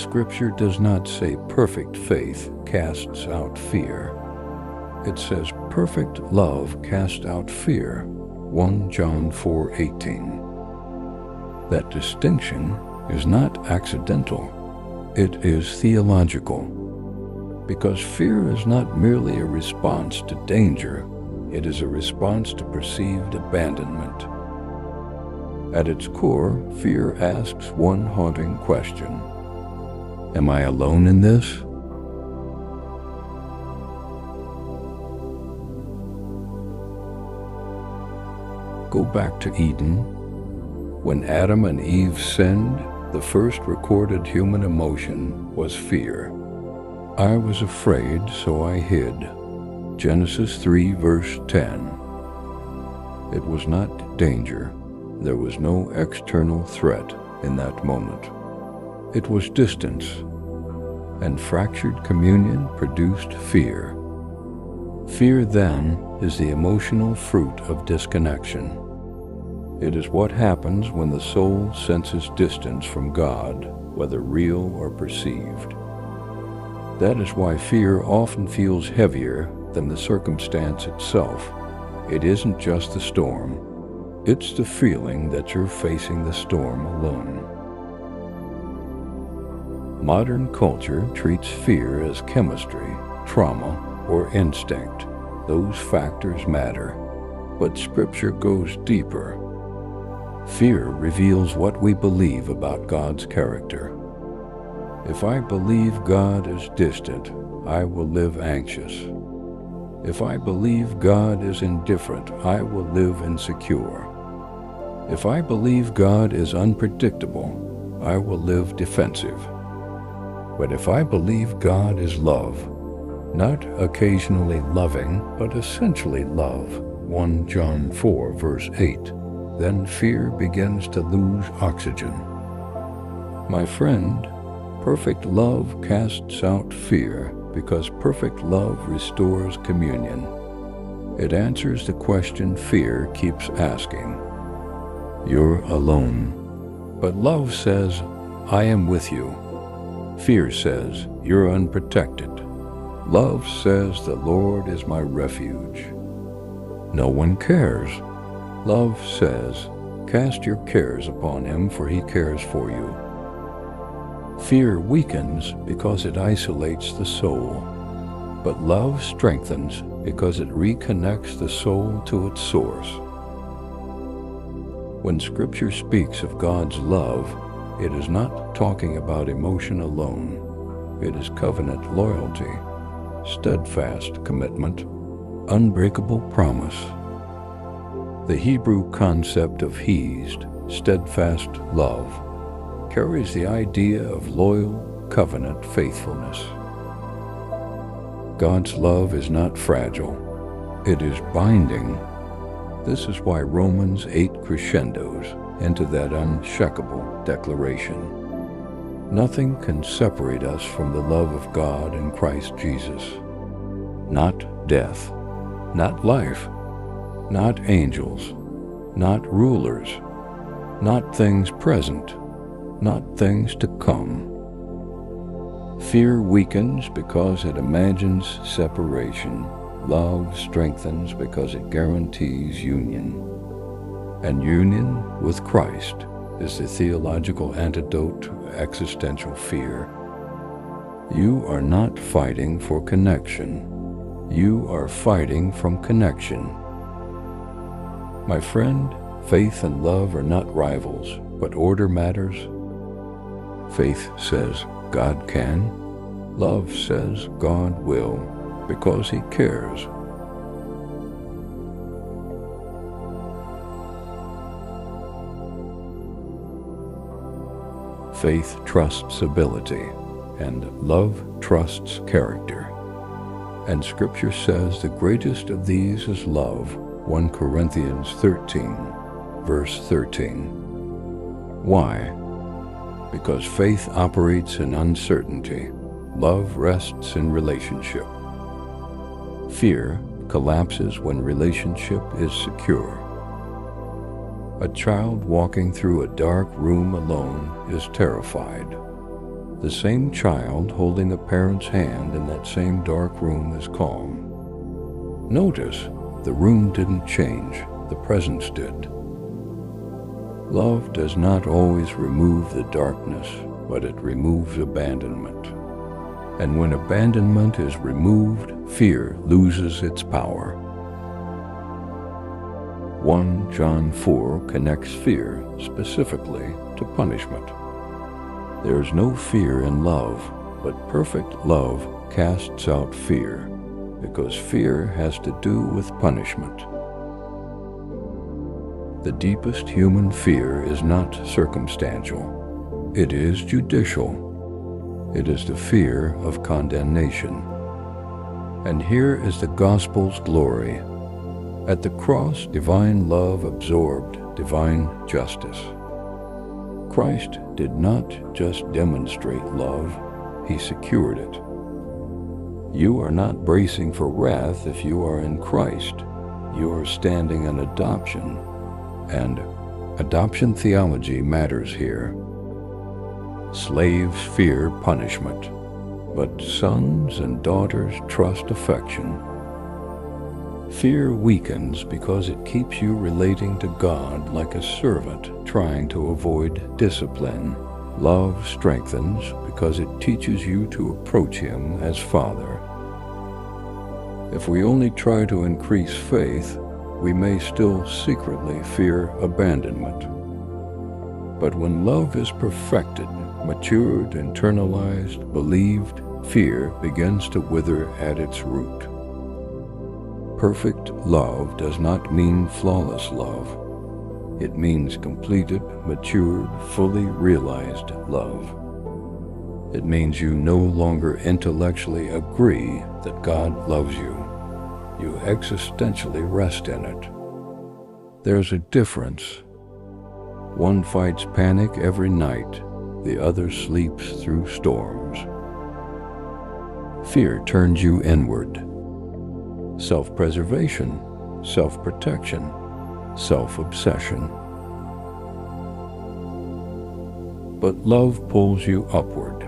Scripture does not say perfect faith casts out fear. It says perfect love casts out fear, 1 John 4:18. That distinction is not accidental. It is theological. Because fear is not merely a response to danger, it is a response to perceived abandonment. At its core, fear asks one haunting question: am I alone in this? Go back to Eden. When Adam and Eve sinned, the first recorded human emotion was fear. I was afraid, so I hid. Genesis 3, verse 10. It was not danger. There was no external threat in that moment. It was distance, and fractured communion produced fear. Fear, then, is the emotional fruit of disconnection. It is what happens when the soul senses distance from God, whether real or perceived. That is why fear often feels heavier than the circumstance itself. It isn't just the storm. It's the feeling that you're facing the storm alone. Modern culture treats fear as chemistry, trauma, or instinct. Those factors matter, but Scripture goes deeper. Fear reveals what we believe about God's character. If I believe God is distant, I will live anxious. If I believe God is indifferent, I will live insecure. If I believe God is unpredictable, I will live defensive. But if I believe God is love, not occasionally loving, but essentially love, 1 John 4, verse 8, then fear begins to lose oxygen. My friend, perfect love casts out fear because perfect love restores communion. It answers the question fear keeps asking. You're alone. But love says, I am with you. Fear says, you're unprotected. Love says, the Lord is my refuge. No one cares. Love says, cast your cares upon him, for he cares for you. Fear weakens because it isolates the soul, but love strengthens because it reconnects the soul to its source. When Scripture speaks of God's love, it is not talking about emotion alone. It is covenant loyalty, steadfast commitment, unbreakable promise. The Hebrew concept of hesed, steadfast love, carries the idea of loyal covenant faithfulness. God's love is not fragile. It is binding. This is why Romans 8 crescendos into that unshakable declaration. Nothing can separate us from the love of God in Christ Jesus. Not death, not life, not angels, not rulers, not things present, not things to come. Fear weakens because it imagines separation. Love strengthens because it guarantees union. And union with Christ is the theological antidote to existential fear. You are not fighting for connection. You are fighting from connection. My friend, faith and love are not rivals, but order matters. Faith says God can. Love says God will, because he cares. Faith trusts ability, and love trusts character. And Scripture says the greatest of these is love, 1 Corinthians 13, verse 13. Why? Because faith operates in uncertainty. Love rests in relationship. Fear collapses when relationship is secure. A child walking through a dark room alone is terrified. The same child holding a parent's hand in that same dark room is calm. Notice, the room didn't change, the presence did. Love does not always remove the darkness, but it removes abandonment. And when abandonment is removed, fear loses its power. 1 John 4 connects fear specifically to punishment. There is no fear in love, but perfect love casts out fear, because fear has to do with punishment. The deepest human fear is not circumstantial. It is judicial. It is the fear of condemnation. And here is the gospel's glory. At the cross, divine love absorbed divine justice. Christ did not just demonstrate love, he secured it. You are not bracing for wrath if you are in Christ. You are standing in adoption, and adoption theology matters here. Slaves fear punishment, but sons and daughters trust affection. Fear weakens because it keeps you relating to God like a servant trying to avoid discipline. Love strengthens because it teaches you to approach Him as Father. If we only try to increase faith, we may still secretly fear abandonment. But when love is perfected, matured, internalized, believed, fear begins to wither at its root. Perfect love does not mean flawless love. It means completed, matured, fully realized love. It means you no longer intellectually agree that God loves you. You existentially rest in it. There's a difference. One fights panic every night, the other sleeps through storms. Fear turns you inward. Self-preservation, self-protection, self-obsession. But love pulls you upward,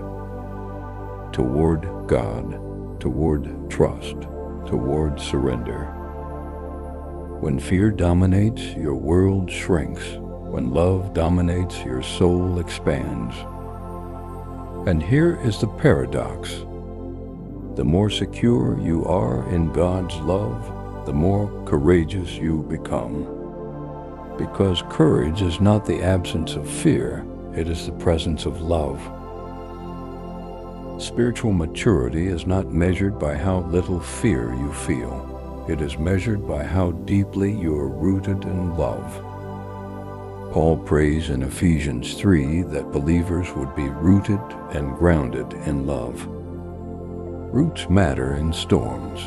toward God, toward trust, toward surrender. When fear dominates, your world shrinks. When love dominates, your soul expands. And here is the paradox. The more secure you are in God's love, the more courageous you become. Because courage is not the absence of fear, it is the presence of love. Spiritual maturity is not measured by how little fear you feel. It is measured by how deeply you are rooted in love. Paul prays in Ephesians 3 that believers would be rooted and grounded in love. Roots matter in storms.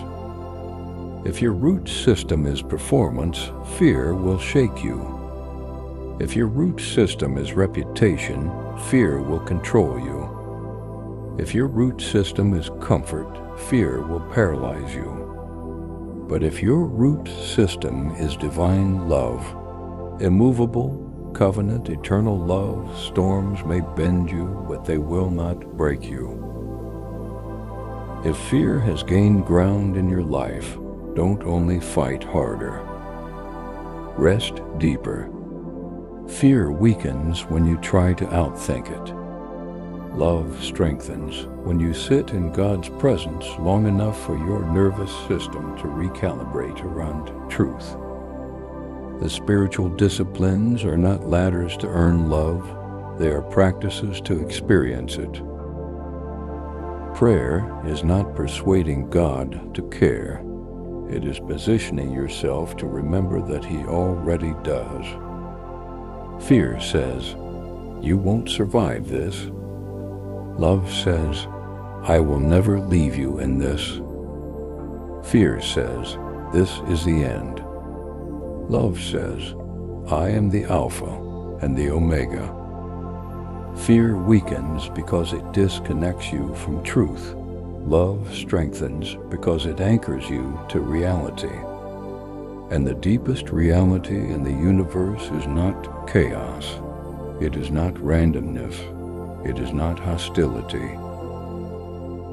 If your root system is performance, fear will shake you. If your root system is reputation, fear will control you. If your root system is comfort, fear will paralyze you. But if your root system is divine love, immovable, covenant, eternal love, storms may bend you, but they will not break you. If fear has gained ground in your life, don't only fight harder. Rest deeper. Fear weakens when you try to outthink it. Love strengthens when you sit in God's presence long enough for your nervous system to recalibrate around truth. The spiritual disciplines are not ladders to earn love, they are practices to experience it. Prayer is not persuading God to care. It is positioning yourself to remember that He already does. Fear says, "You won't survive this." Love says, "I will never leave you in this." Fear says, "This is the end." Love says, "I am the Alpha and the Omega." Fear weakens because it disconnects you from truth. Love strengthens because it anchors you to reality. And the deepest reality in the universe is not chaos. It is not randomness. It is not hostility.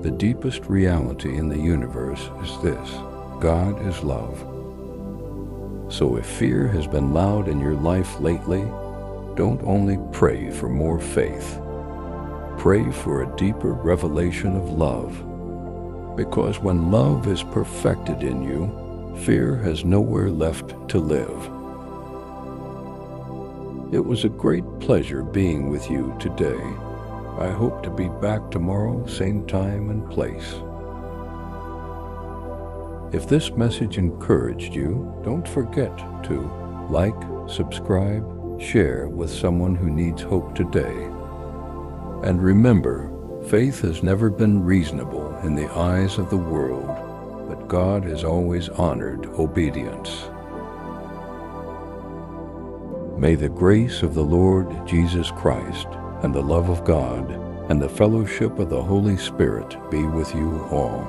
The deepest reality in the universe is this: God is love. So if fear has been loud in your life lately, don't only pray for more faith. Pray for a deeper revelation of love. Because when love is perfected in you, fear has nowhere left to live. It was a great pleasure being with you today. I hope to be back tomorrow, same time and place. If this message encouraged you, don't forget to like, subscribe, share with someone who needs hope today. And remember, faith has never been reasonable in the eyes of the world, but God has always honored obedience. May the grace of the Lord Jesus Christ and the love of God and the fellowship of the Holy Spirit be with you all.